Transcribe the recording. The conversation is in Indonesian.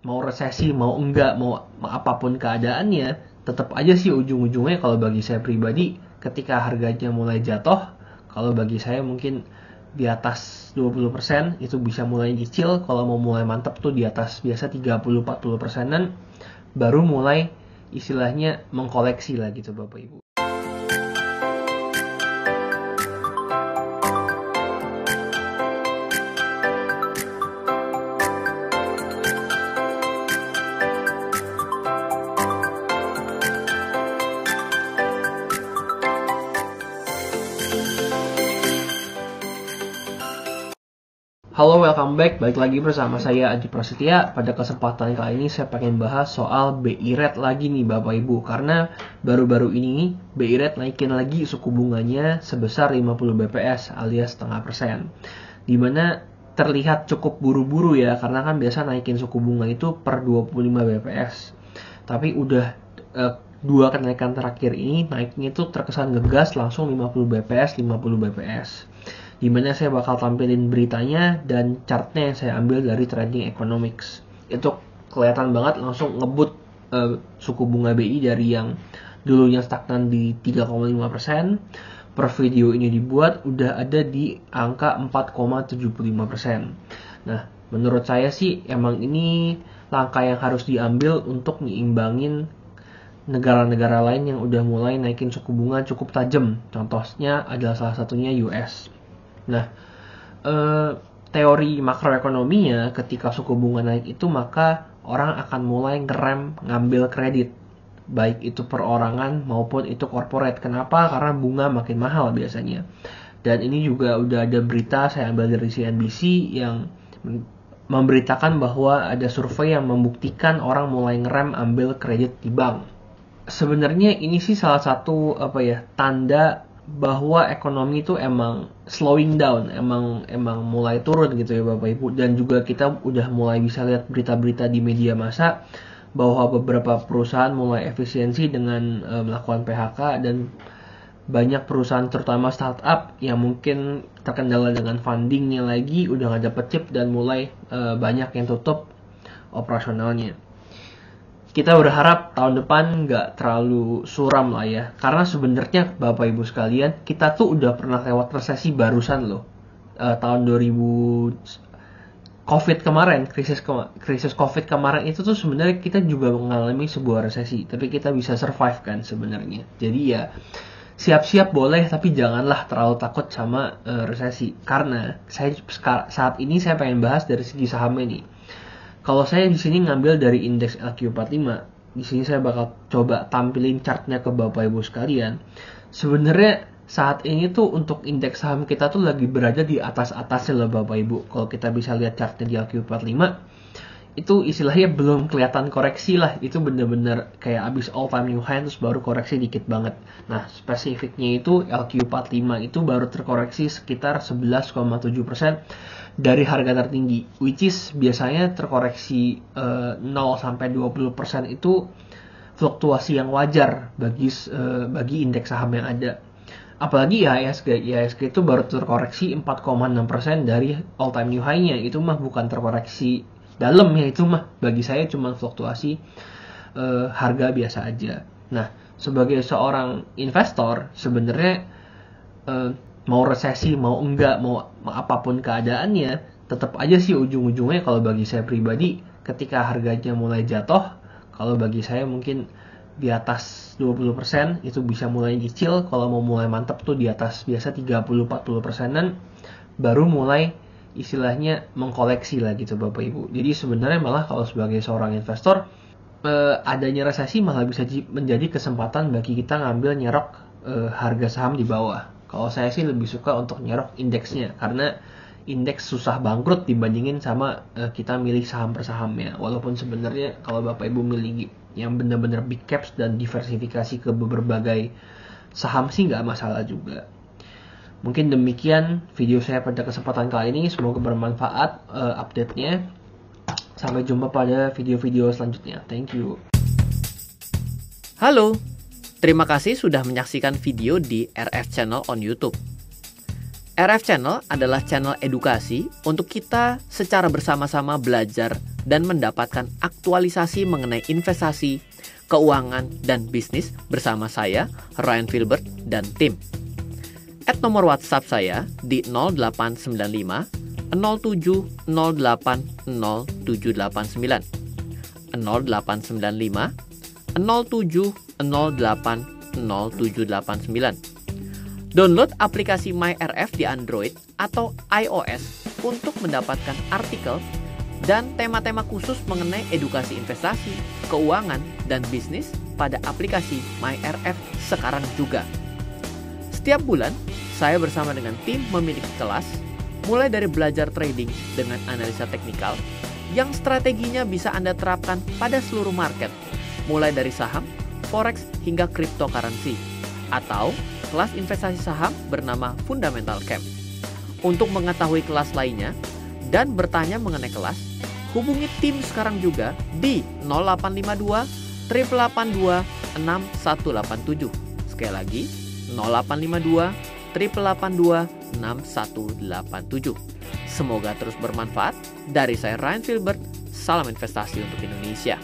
mau resesi, mau enggak, mau apapun keadaannya, tetap aja sih ujung-ujungnya kalau bagi saya pribadi, ketika harganya mulai jatuh, kalau bagi saya mungkin di atas 20% itu bisa mulai nyicil. Kalau mau mulai mantap tuh di atas biasa 30-40%an, baru mulai istilahnya mengkoleksi lah gitu Bapak Ibu. Halo, welcome back. Balik lagi bersama saya Aji Prasetya. Pada kesempatan kali ini saya pengen bahas soal BI Rate lagi nih Bapak Ibu. Karena baru-baru ini BI Rate naikin lagi suku bunganya sebesar 50 BPS alias 0,5%. Dimana terlihat cukup buru-buru ya, karena kan biasa naikin suku bunga itu per 25 BPS. Tapi udah dua kenaikan terakhir ini naiknya itu terkesan ngegas langsung 50 BPS, 50 BPS. Dimana saya bakal tampilin beritanya dan chartnya yang saya ambil dari Trending Economics. Itu kelihatan banget langsung ngebut suku bunga BI dari yang dulunya stagnan di 3,5%. Per video ini dibuat udah ada di angka 4,75%. Nah, menurut saya sih emang ini langkah yang harus diambil untuk nyimbangin negara-negara lain yang udah mulai naikin suku bunga cukup tajam. Contohnya adalah salah satunya US. Nah, teori makroekonominya ketika suku bunga naik itu maka orang akan mulai ngerem ngambil kredit, baik itu perorangan maupun itu corporate. Kenapa? Karena bunga makin mahal biasanya. Dan ini juga udah ada berita saya ambil dari CNBC yang memberitakan bahwa ada survei yang membuktikan orang mulai ngerem ambil kredit di bank. Sebenarnya ini sih salah satu tanda bahwa ekonomi itu emang slowing down, emang mulai turun gitu ya Bapak Ibu. Dan juga kita udah mulai bisa lihat berita-berita di media massa bahwa beberapa perusahaan mulai efisiensi dengan melakukan PHK, dan banyak perusahaan terutama startup yang mungkin terkendala dengan fundingnya lagi udah nggak dapet chip dan mulai banyak yang tutup operasionalnya. Kita berharap tahun depan nggak terlalu suram lah ya. Karena sebenarnya Bapak Ibu sekalian, kita tuh udah pernah lewat resesi barusan loh. Tahun 2000 COVID kemarin, krisis COVID kemarin itu tuh sebenarnya kita juga mengalami sebuah resesi. Tapi kita bisa survive kan sebenarnya. Jadi ya siap-siap boleh, tapi janganlah terlalu takut sama resesi. Karena saat ini saya pengen bahas dari segi sahamnya nih. Kalau saya di sini ngambil dari indeks LQ45, di sini saya bakal coba tampilin chartnya ke Bapak Ibu sekalian. Sebenarnya saat ini tuh untuk indeks saham kita tuh lagi berada di atas-atasnya loh Bapak Ibu. Kalau kita bisa lihat chartnya di LQ45, itu istilahnya belum kelihatan koreksi lah. Itu bener-bener kayak abis all time new high terus baru koreksi dikit banget. Nah, spesifiknya itu LQ45 itu baru terkoreksi sekitar 11,7% dari harga tertinggi, which is biasanya terkoreksi 0-20% itu fluktuasi yang wajar bagi indeks saham yang ada. Apalagi IHSG itu baru terkoreksi 4,6% dari all time new high-nya. Itu mah bukan terkoreksi dalam ya, itu mah bagi saya cuma fluktuasi harga biasa aja. Nah, sebagai seorang investor sebenarnya mau resesi, mau enggak, mau apapun keadaannya, tetap aja sih ujung-ujungnya kalau bagi saya pribadi, ketika harganya mulai jatuh, kalau bagi saya mungkin di atas 20% itu bisa mulai nyicil. Kalau mau mulai mantap tuh di atas biasa 30-40%an, baru mulai istilahnya mengkoleksi lah gitu Bapak Ibu. Jadi sebenarnya malah kalau sebagai seorang investor, adanya resesi malah bisa menjadi kesempatan bagi kita ngambil nyerok harga saham di bawah. Kalau saya sih lebih suka untuk nyerok indeksnya, karena indeks susah bangkrut dibandingin sama kita milih saham per sahamnya. Walaupun sebenarnya kalau Bapak Ibu milih yang benar-benar big caps dan diversifikasi ke berbagai saham sih nggak masalah juga. Mungkin demikian video saya pada kesempatan kali ini. Semoga bermanfaat update-nya. Sampai jumpa pada video-video selanjutnya. Thank you. Halo. Terima kasih sudah menyaksikan video di RF Channel on YouTube. RF Channel adalah channel edukasi untuk kita secara bersama-sama belajar dan mendapatkan aktualisasi mengenai investasi, keuangan, dan bisnis bersama saya, Ryan Filbert, dan tim. Add nomor WhatsApp saya di 0895 07 08 0789 0895 07 08 0789. Download aplikasi MyRF di Android atau iOS untuk mendapatkan artikel dan tema-tema khusus mengenai edukasi investasi, keuangan, dan bisnis pada aplikasi MyRF sekarang juga. Setiap bulan, saya bersama dengan tim memiliki kelas, mulai dari belajar trading dengan analisa teknikal, yang strateginya bisa Anda terapkan pada seluruh market, mulai dari saham, forex, hingga cryptocurrency, atau kelas investasi saham bernama Fundamental Camp. Untuk mengetahui kelas lainnya dan bertanya mengenai kelas, hubungi tim sekarang juga di 0852 882 6187. Sekali lagi, 0852 882 6187. Semoga terus bermanfaat. Dari saya Ryan Filbert, salam investasi untuk Indonesia.